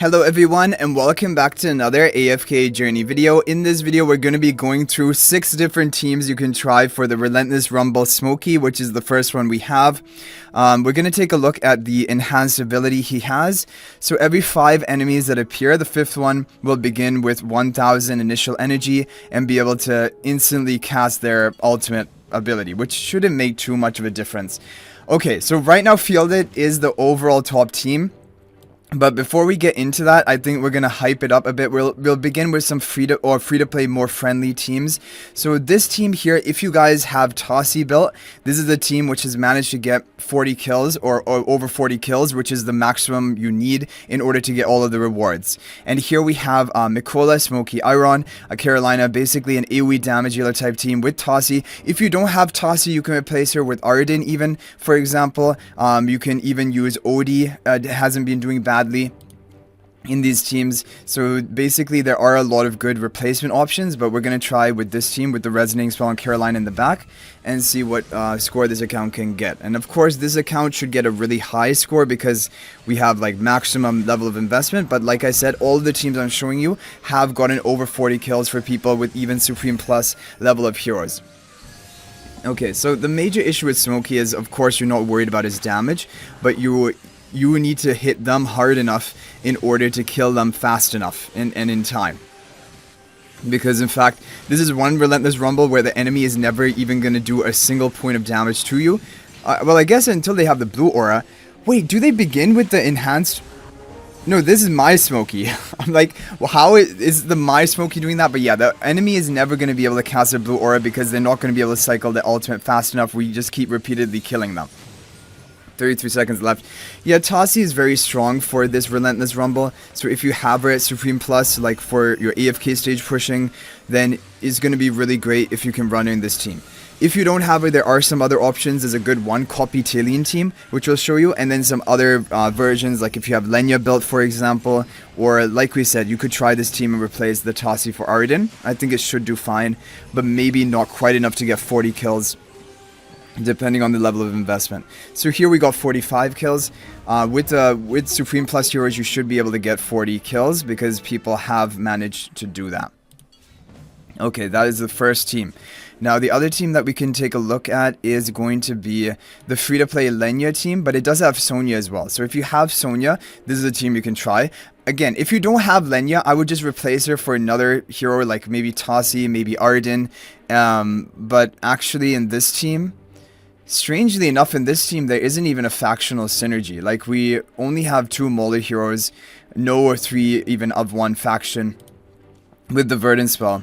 Hello everyone and welcome back to another AFK journey video. In this video we're going to be going through 6 different teams you can try for the Relentless Rumble Smokey, which is the first one we have. We're going to take a look at the enhanced ability he has. So every 5 enemies that appear, the 5th one will begin with 1000 initial energy and be able to instantly cast their ultimate ability, which shouldn't make too much of a difference. Okay, so right now Fielded is the overall top team. But before we get into that, I think we're gonna hype it up a bit. We'll begin with some free to play more friendly teams. So this team here, if you guys have Tasi built, this is the team which has managed to get 40 kills or over 40 kills, which is the maximum you need in order to get all of the rewards. And here we have Mikola, Smokey, Iron, Carolina, basically an AoE damage dealer type team with Tasi. If you don't have Tasi, you can replace her with Arden even, for example. You can even use Odie. It hasn't been doing badly in these teams. So basically there are a lot of good replacement options, but we're going to try with this team with the resonating spell on Caroline in the back and see what score this account can get. And of course this account should get a really high score because we have like maximum level of investment, but like I said, all of the teams I'm showing you have gotten over 40 kills for people with even Supreme Plus level of heroes. Okay, so the major issue with Smokey is, of course, you're not worried about his damage, but you need to hit them hard enough in order to kill them fast enough and in time. Because in fact, this is one Relentless Rumble where the enemy is never even going to do a single point of damage to you. Well, I guess until they have the blue aura. Wait, do they begin with the enhanced? No, this is my Smokey. I'm like, well, how is the my Smokey doing that? But yeah, the enemy is never going to be able to cast a blue aura because they're not going to be able to cycle the ultimate fast enough. We just keep repeatedly killing them. 33 seconds left. Yeah, Tasi is very strong for this Relentless Rumble. So if you have her at Supreme Plus, like for your AFK stage pushing, then it's going to be really great if you can run her in this team. If you don't have her, there are some other options. There's a good 1-copy Talene team, which we'll show you, and then some other versions, like if you have Lenya built, for example, or like we said, you could try this team and replace the Tasi for Arden. I think it should do fine, but maybe not quite enough to get 40 kills. Depending on the level of investment. So here we got 45 kills. With Supreme Plus heroes, you should be able to get 40 kills because people have managed to do that. Okay, that is the first team. Now the other team that we can take a look at is going to be the free-to-play Lenya team, but it does have Sonya as well. So if you have Sonya, this is a team you can try. Again, if you don't have Lenya, I would just replace her for another hero like maybe Tasi, maybe Arden. But actually in this team, strangely enough, in this team, there isn't even a factional synergy. Like, we only have 2 Mauler heroes, no or 3 even of one faction with the Verdant spell.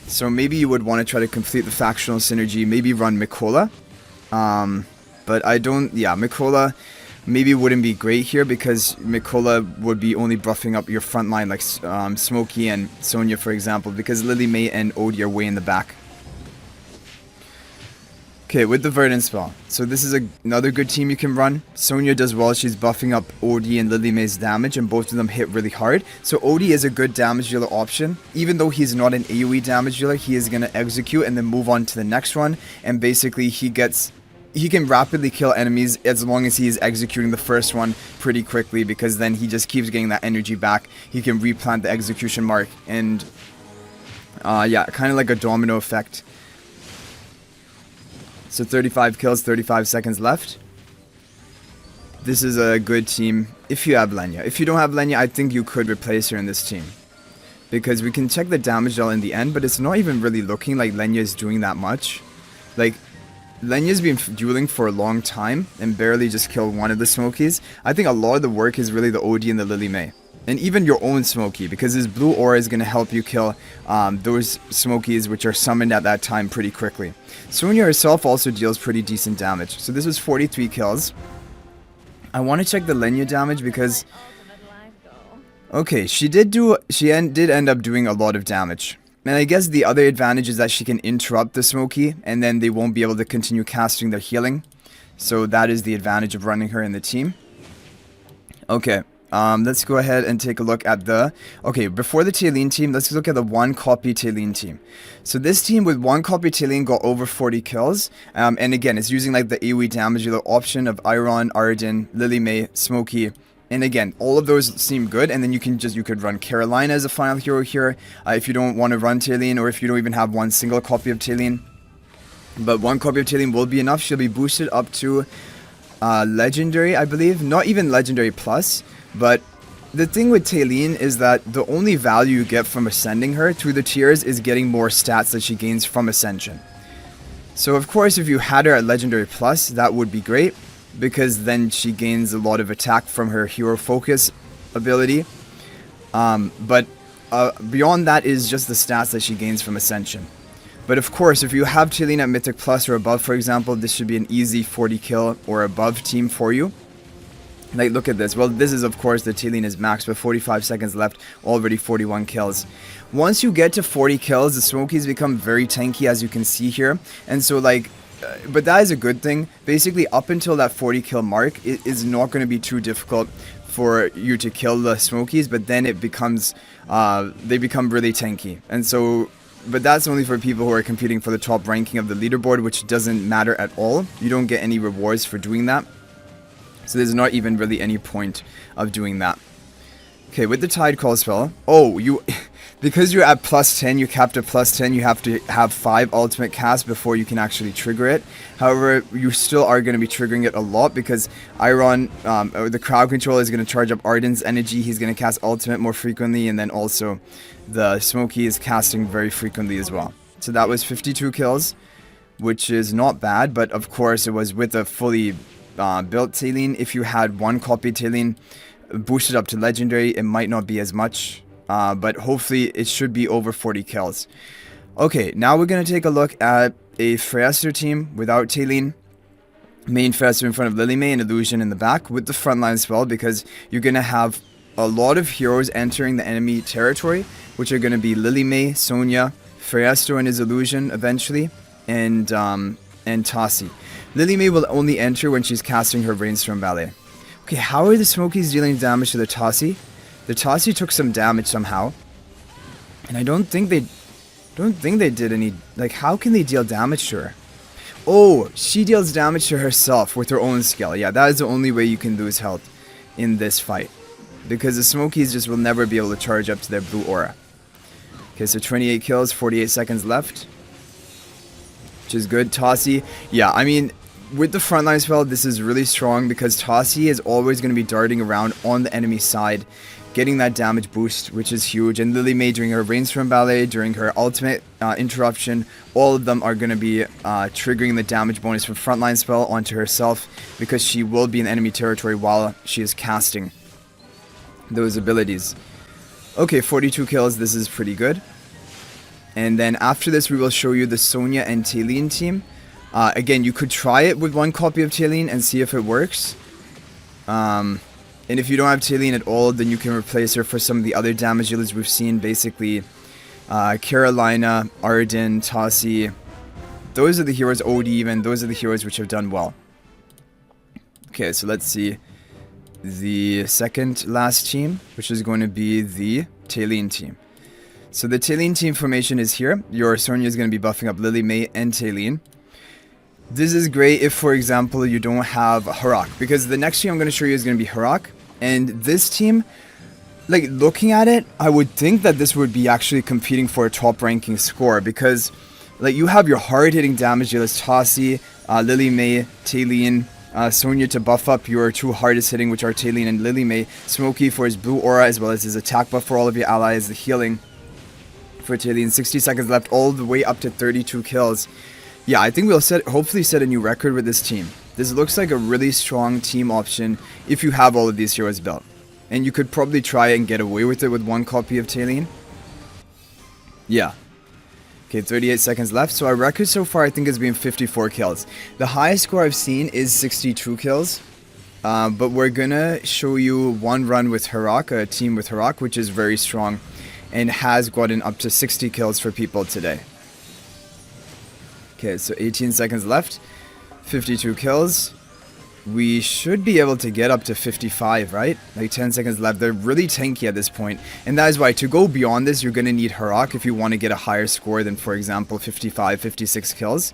So maybe you would want to try to complete the factional synergy, maybe run Mikola. But I don't, yeah, Mikola maybe wouldn't be great here because Mikola would be only buffing up your front line like Smokey and Sonya, for example, because Lily May and Odie are way in the back. Okay, with the Verdant spell. So this is another good team you can run. Sonya does well. She's buffing up Odie and Lily May's damage, and both of them hit really hard. So Odie is a good damage dealer option. Even though he's not an AoE damage dealer, he is going to execute and then move on to the next one. And basically, he can rapidly kill enemies as long as he is executing the first one pretty quickly, because then he just keeps getting that energy back. He can replant the execution mark, and yeah, kind of like a domino effect. So 35 kills, 35 seconds left. This is a good team if you have Lenya. If you don't have Lenya, I think you could replace her in this team. Because we can check the damage deal in the end, but it's not even really looking like Lenya is doing that much. Like, Lenya's been dueling for a long time and barely just killed one of the Smokies. I think a lot of the work is really the Odie and the Lily May. And even your own Smokey, because his blue aura is going to help you kill those Smokies which are summoned at that time pretty quickly. Sonya herself also deals pretty decent damage. So this was 43 kills. I want to check the Lenya damage because... okay, she did end up doing a lot of damage. And I guess the other advantage is that she can interrupt the Smokey, and then they won't be able to continue casting their healing. So that is the advantage of running her in the team. Okay. Let's go ahead and take a look at the... okay, before the Talene team, let's look at the 1-copy Talene team. So this team with 1-copy Talene got over 40 kills. And again, it's using like the AoE damage dealer option of Iron, Arden, Lily May, Smokey, And again, all of those seem good, and then you could run Carolina as a final hero here, if you don't want to run Talene, or if you don't even have one single copy of Talene. But one copy of Talene will be enough. She'll be boosted up to Legendary, I believe. Not even Legendary Plus, but the thing with Talene is that the only value you get from ascending her through the tiers is getting more stats that she gains from Ascension. So of course, if you had her at Legendary Plus, that would be great, because then she gains a lot of attack from her Hero Focus ability. But beyond that is just the stats that she gains from Ascension. But of course, if you have Talene at Mythic Plus or above, for example, this should be an easy 40 kill or above team for you. Like, look at this. Well, this is, of course, the Talene is max, but 45 seconds left, already 41 kills. Once you get to 40 kills, the Smokies become very tanky, as you can see here. And so, like, but that is a good thing. Basically, up until that 40 kill mark, it is not going to be too difficult for you to kill the Smokies, but then it becomes, they become really tanky. And so, but that's only for people who are competing for the top ranking of the leaderboard, which doesn't matter at all. You don't get any rewards for doing that. So there's not even really any point of doing that. Okay, with the Tide Call spell, because you're at plus 10, you're capped at plus 10, you have to have 5 ultimate casts before you can actually trigger it. However, you still are going to be triggering it a lot, because Iron, the crowd controller, is going to charge up Arden's energy, he's going to cast ultimate more frequently, and then also the Smokey is casting very frequently as well. So that was 52 kills, which is not bad, but of course it was with a fully built Talene. If you had one copy Talene boosted up to Legendary, it might not be as much, but hopefully it should be over 40 kills. Okay, now we're going to take a look at a Phraesto team without Talene. Main Phraesto in front of Lily May and Illusion in the back with the frontline spell, because you're going to have a lot of heroes entering the enemy territory, which are going to be Lily May, Sonya, Phraesto and his Illusion eventually, and Tasi. Lily May will only enter when she's casting her Rainstorm Ballet. Okay, how are the Smokies dealing damage to the Tasi? The Tasi took some damage somehow, and I don't think they did any. Like, how can they deal damage to her? Oh, she deals damage to herself with her own skill. Yeah, that is the only way you can lose health in this fight, because the Smokies just will never be able to charge up to their blue aura. Okay, so 28 kills, 48 seconds left, which is good. Tasi, yeah, I mean, with the frontline spell, this is really strong, because Tasi is always going to be darting around on the enemy side, getting that damage boost, which is huge. And Lily May, during her Rainstorm Ballet, during her ultimate interruption, all of them are going to be triggering the damage bonus from frontline spell onto herself, because she will be in enemy territory while she is casting those abilities. Okay, 42 kills, this is pretty good. And then after this, we will show you the Sonya and Talene team. Again, you could try it with one copy of Talene and see if it works. And if you don't have Talene at all, then you can replace her for some of the other damage dealers we've seen. Basically, Carolina, Arden, Tasi. Those are the heroes, OD even. Those are the heroes which have done well. Okay, so let's see the second last team, which is going to be the Talene team. So the Talene team formation is here. Your Sonya is going to be buffing up Lily May and Talene. This is great if, for example, you don't have Harak, because the next team I'm going to show you is going to be Harak. And this team, like, looking at it, I would think that this would be actually competing for a top ranking score, because, like, you have your hard-hitting damage dealers, Tasi, Lily May, Talene, Sonya to buff up your two hardest hitting, which are Talene and Lily May, Smokey for his blue aura, as well as his attack buff for all of your allies, the healing for Talene. 60 seconds left, all the way up to 32 kills. Yeah, I think we'll hopefully set a new record with this team. This looks like a really strong team option if you have all of these heroes built. And you could probably try and get away with it with one copy of Talene. Yeah. Okay, 38 seconds left. So our record so far, I think, has been 54 kills. The highest score I've seen is 62 kills. But we're gonna show you one run with Harak, a team with Harak, which is very strong and has gotten up to 60 kills for people today. Okay, so 18 seconds left, 52 kills. We should be able to get up to 55, right? Like 10 seconds left. They're really tanky at this point. And that is why, to go beyond this, you're going to need Harak if you want to get a higher score than, for example, 55, 56 kills.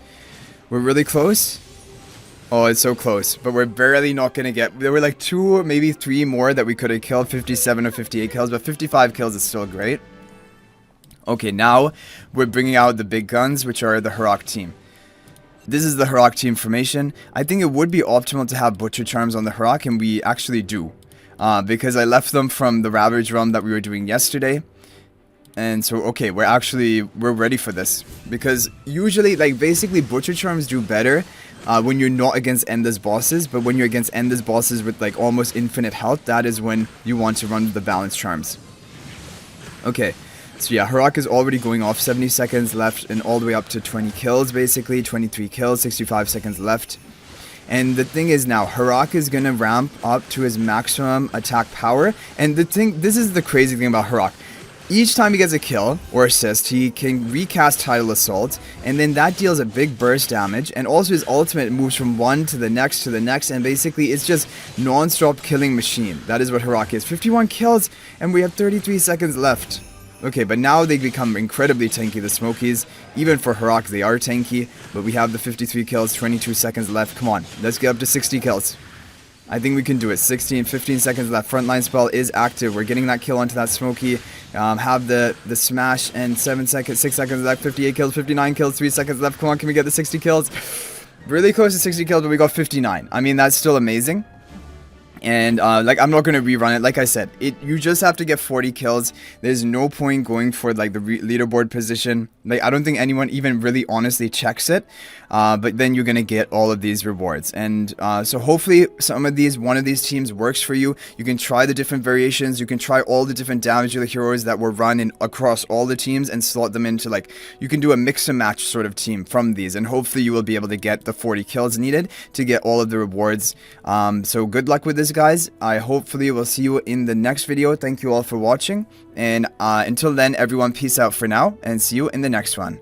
We're really close. Oh, it's so close, but we're barely not gonna get. There were like 2, maybe 3 more that we could have killed, 57 or 58 kills, but 55 kills is still great. Okay, now we're bringing out the big guns, which are the Harak team. This is the Harak team formation. I think it would be optimal to have Butcher Charms on the Harak, and we actually do. Because I left them from the Ravage run that we were doing yesterday. And so, okay, we're ready for this. Because usually, like, basically Butcher Charms do better when you're not against endless bosses. But when you're against endless bosses with, like, almost infinite health, that is when you want to run the balance charms. Okay. So yeah, Harak is already going off, 70 seconds left and all the way up to 20 kills basically, 23 kills, 65 seconds left. And the thing is now, Harak is going to ramp up to his maximum attack power. And this is the crazy thing about Harak. Each time he gets a kill or assist, he can recast Tidal Assault, and then that deals a big burst damage, and also his ultimate moves from one to the next, and basically it's just non-stop killing machine. That is what Harak is. 51 kills, and we have 33 seconds left. Okay, but now they become incredibly tanky, the Smokies. Even for Harak, they are tanky. But we have the 53 kills, 22 seconds left. Come on, let's get up to 60 kills. I think we can do it. 16, 15 seconds left. Frontline spell is active. We're getting that kill onto that Smokey. Have the smash and 6 seconds left. 58 kills, 59 kills, 3 seconds left. Come on, can we get the 60 kills? Really close to 60 kills, but we got 59. I mean, that's still amazing. And like, I'm not going to rerun it. Like I said, you just have to get 40 kills. There's no point going for like the leaderboard position. Like, I don't think anyone even really honestly checks it. But then you're going to get all of these rewards. And so hopefully one of these teams works for you. You can try the different variations. You can try all the different damage dealer heroes that were run across all the teams and slot them into, like, you can do a mix and match sort of team from these. And hopefully you will be able to get the 40 kills needed to get all of the rewards. So good luck with this, guys. I hopefully will see you in the next video. Thank you all for watching, and until then, everyone, peace out for now, and see you in the next one.